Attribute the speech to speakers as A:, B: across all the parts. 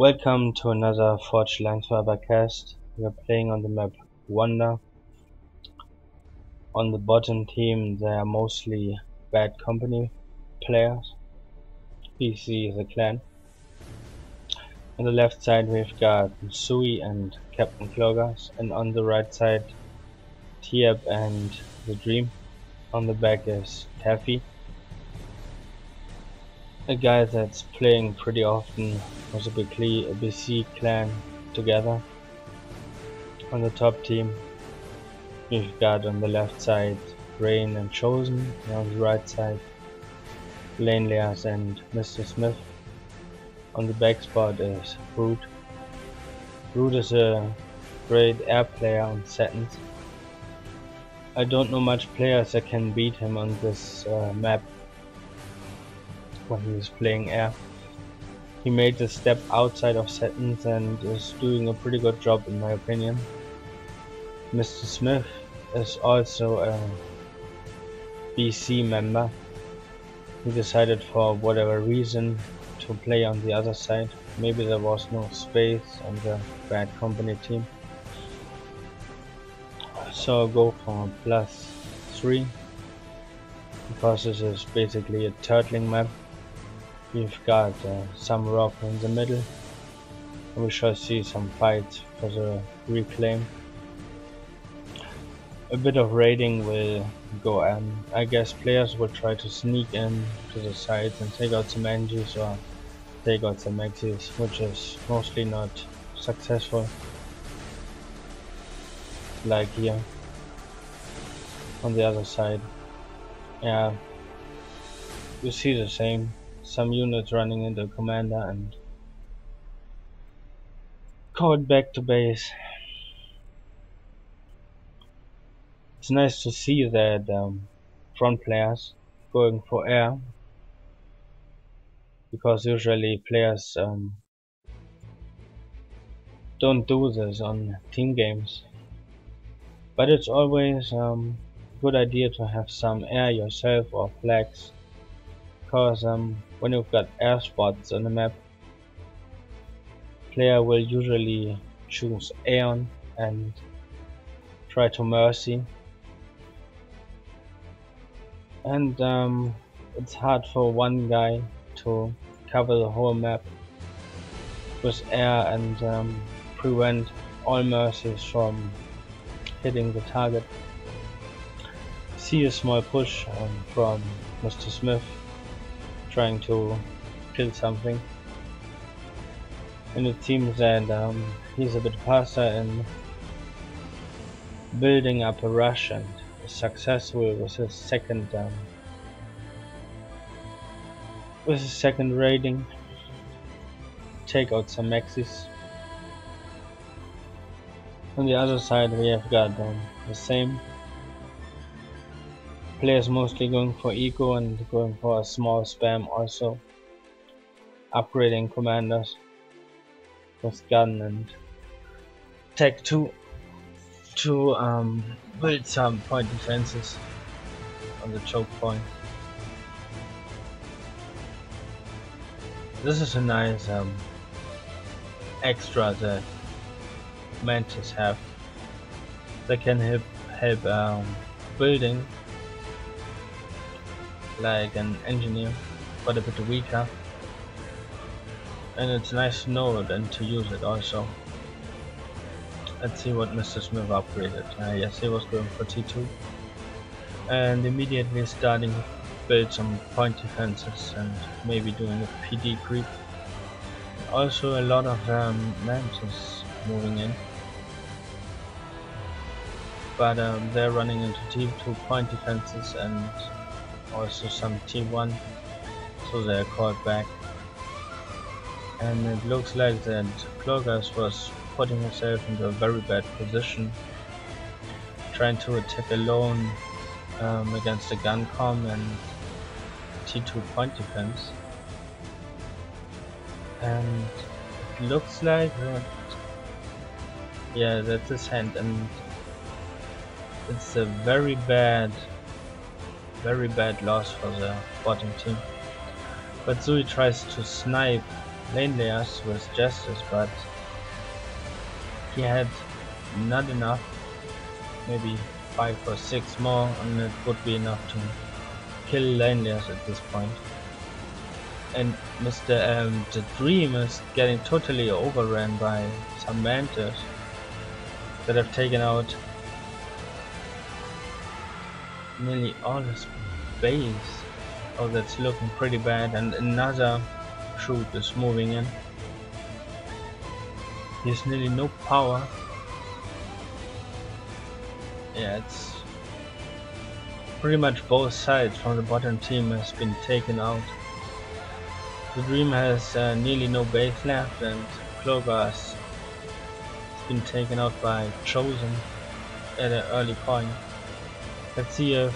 A: Welcome to another Forge Lines cast. We are playing on the map Wonder. On the bottom team they are mostly bad company players. PC is a clan. On the left side we've got Sui and Captain Cloggers, and on the right side Tieb and the Dream. On the back is Taffy, a guy that's playing pretty often, possibly a BC clan together. On the top team we've got on the left side Rain and Chosen, and on the right side Lainleas and MrSmith. On the back spot is Root. Root is a great air player on Satins. I don't know much players that can beat him on this map when he is playing air. He made the step outside of Satins and is doing a pretty good job in my opinion. MrSmith is also a BC member. He decided for whatever reason to play on the other side. Maybe there was no space on the bad company team. So I'll go for +3 because this is basically a turtling map. We've got some rock in the middle, and we shall see some fights for the reclaim. A bit of raiding will go on. I guess players will try to sneak in to the sides and take out some engines or take out some maxis, which is mostly not successful. Like here on the other side, yeah, you see the same. Some units running into commander and called back to base. It's nice to see that front players going for air, because usually players don't do this on team games. But it's always a good idea to have some air yourself or flags, because when you've got air spots on the map, player will usually choose Aeon and try to mercy. And it's hard for one guy to cover the whole map with air and prevent all mercies from hitting the target. See a small push from MrSmith trying to kill something, and it seems that he's a bit faster in building up a rush and is successful with his second raiding. Take out some maxis. On the other side we have got the same. Players mostly going for eco and going for a small spam, also upgrading commanders with gun and tech 2 to build some point defenses on the choke point. This is a nice extra that Mantis have. They can help building like an engineer, but a bit weaker, and it's nice to know it and to use it also. Let's see what MrSmith upgraded. Yes, he was going for T2 and immediately starting to build some point defenses and maybe doing a PD creep. Also a lot of Mantis moving in, but they're running into T2 point defenses and also some T1, so they're called back. And it looks like that Cloggers was putting himself into a very bad position, trying to attack alone against the gun com and T2 point defense. And it looks like that, yeah, that's his hand, and it's a very bad loss for the bottom team. But Sui tries to snipe Lainleas with justice, but he had not enough, maybe 5 or 6 more, and it would be enough to kill Lainleas at this point. And the Dream is getting totally overrun by some Mantis that have taken out nearly all his base. Oh, that's looking pretty bad, and another troop is moving in. He has nearly no power. Yeah, it's pretty much both sides from the bottom team has been taken out. The Dream has nearly no base left, and Clogas has been taken out by Chosen at an early point. Let's see if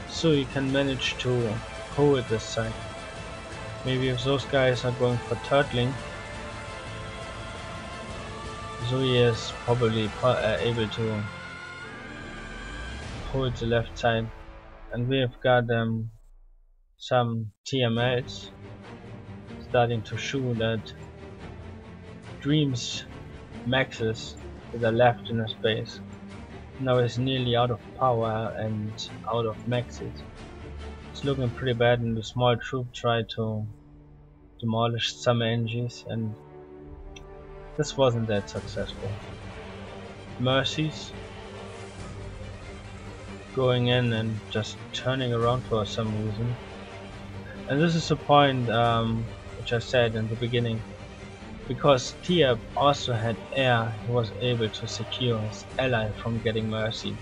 A: Sui can manage to hold this side. Maybe if those guys are going for turtling, Sui is probably able to hold the left side. And we have got some TMLs starting to shoot at Dream's maxes that are left in his base. Now he's nearly out of power and out of maxes. It's looking pretty bad, and the small troop tried to demolish some engines, and this wasn't that successful. Mercies going in and just turning around for some reason. And this is the point which I said in the beginning. Because Tiab also had air, he was able to secure his ally from getting mercy.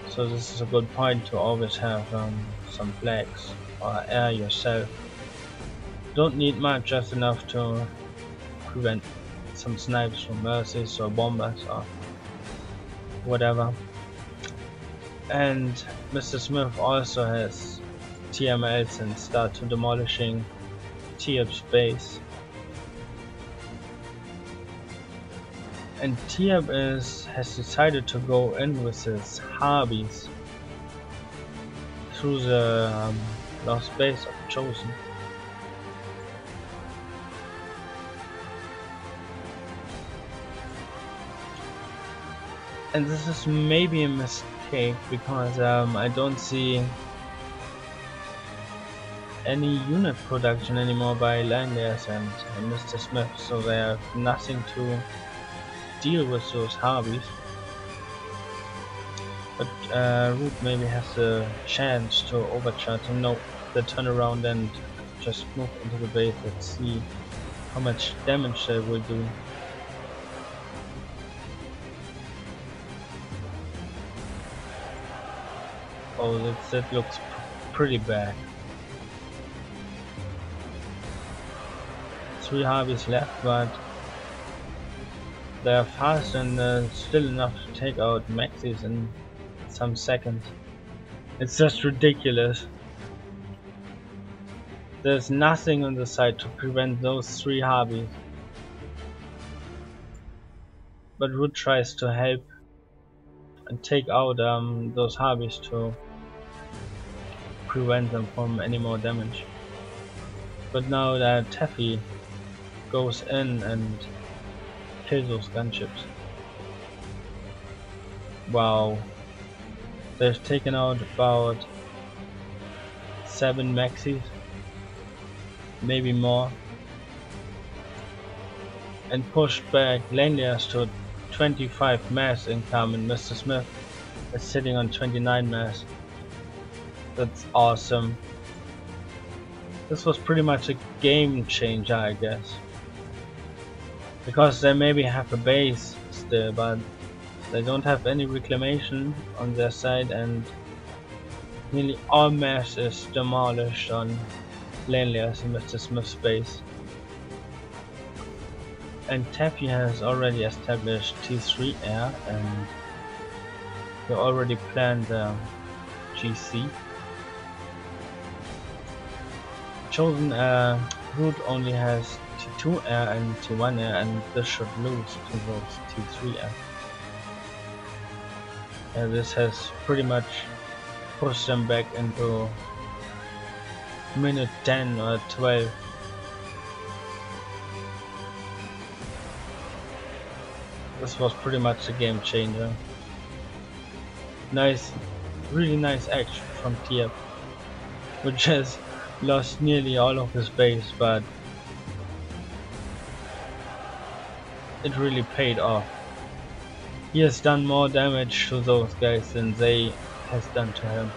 A: So this is a good point to always have some flags or air yourself. Don't need much, just enough to prevent some snipes from mercies or bombers or whatever. And MrSmith also has TMLs and start to demolishing Tiab's base. And Tiab has decided to go in with his Harbies through the lost base of Chosen. And this is maybe a mistake because I don't see any unit production anymore by Lainleas and MrSmith, so they have nothing to deal with those Harbies. But Root maybe has a chance to overcharge and no, they turn around and just move into the base. Let's see how much damage they will do. Oh, that looks pretty bad. 3 Harbies left, but they are fast and still enough to take out maxis in some seconds. It's just ridiculous. There's nothing on the side to prevent those 3 Harbies. But Root tries to help and take out those Harbies to prevent them from any more damage. But now that Taffy goes in and kills those gunships. Wow. They've taken out about 7 maxis, maybe more, and pushed back Lainleas to 25 mass income, and MrSmith is sitting on 29 mass. That's awesome. This was pretty much a game changer, I guess. Because they maybe have a base still, but they don't have any reclamation on their side, and nearly all mass is demolished on Lainleas and MrSmith's base. And Taffy has already established T3 air, and they already planned GC. Chosen Root only has T2 air and T1 air, and this should lose to those T3 air. And this has pretty much pushed them back into minute 10 or 12. This was pretty much a game changer. Nice, really nice action from Tiep, which has lost nearly all of his base, but it really paid off. He has done more damage to those guys than they has done to him.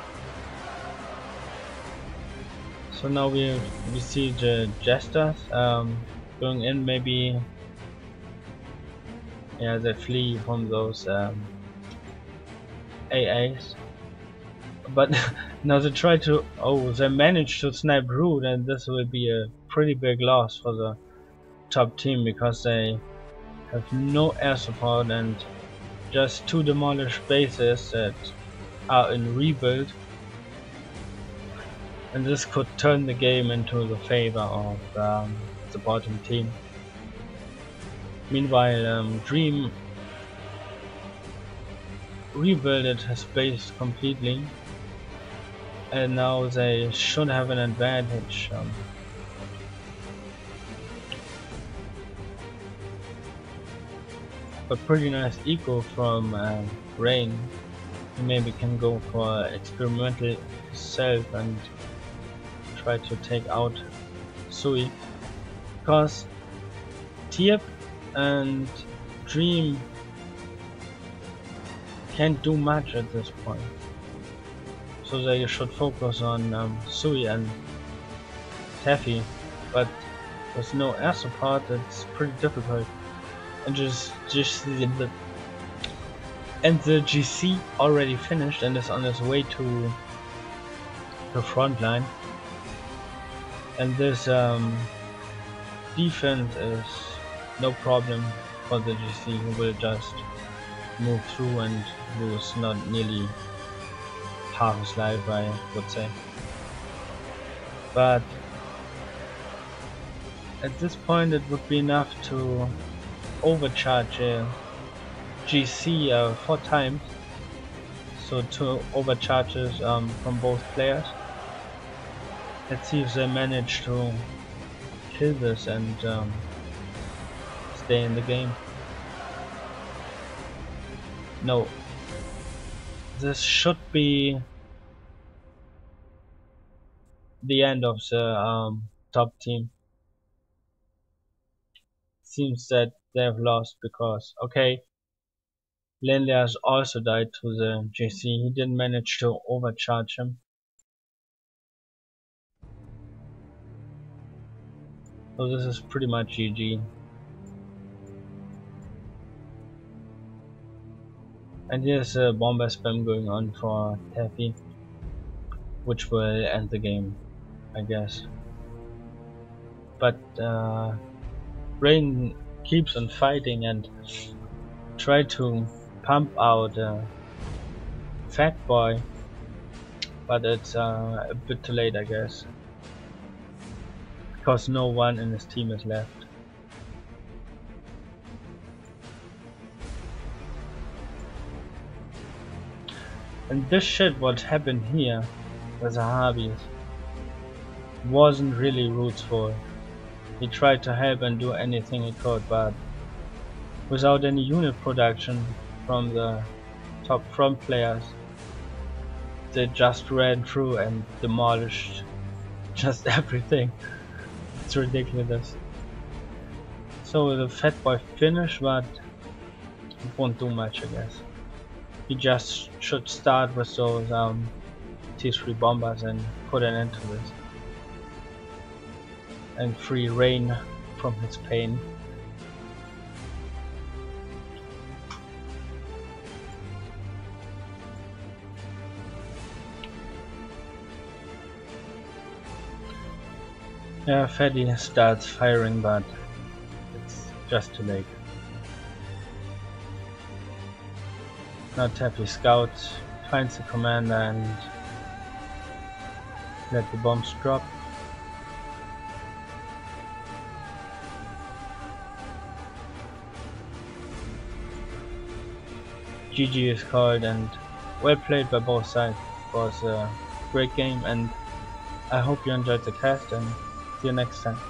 A: So now we see the jesters going in. Maybe, yeah, they flee from those AAs. But now they try to, oh, they managed to snipe root, and this will be a pretty big loss for the top team because they have no air support and just 2 demolished bases that are in rebuild, and this could turn the game into the favor of the bottom team. Meanwhile, Dream rebuilt his base completely, and now they should have an advantage. A pretty nice eco from Rain. He maybe can go for experimental self and try to take out Sui, because Tiep and Dream can't do much at this point, so they should focus on Sui and Taffy, but with no air support it's pretty difficult. And the GC already finished and is on its way to the front line, and this defense is no problem for the GC, who will just move through and lose not nearly half his life, I would say. But at this point it would be enough to overcharge GC 4 times, so 2 overcharges from both players. Let's see if they manage to kill this and stay in the game. No, this should be the end of the top team. Seems that they have lost because, okay, Lainleas also died to the GC. He didn't manage to overcharge him. So this is pretty much GG. And here's a bomber spam going on for Taffy, which will end the game, I guess. But Rain keeps on fighting and try to pump out Fat Boy, but it's a bit too late, I guess, because no one in his team is left. And this shit, what happened here with the Harveys, wasn't really Root's fault. He tried to help and do anything he could, but without any unit production from the top front players, they just ran through and demolished just everything. It's ridiculous. So the Fat Boy finished, but it won't do much, I guess. He just should start with those T3 bombers and put an end to this, and free Rain from his pain. Yeah, Fatty starts firing, but it's just too late. Now Taffy scouts, finds the commander and let the bombs drop. GG is called, and well played by both sides. It was a great game, and I hope you enjoyed the cast and see you next time.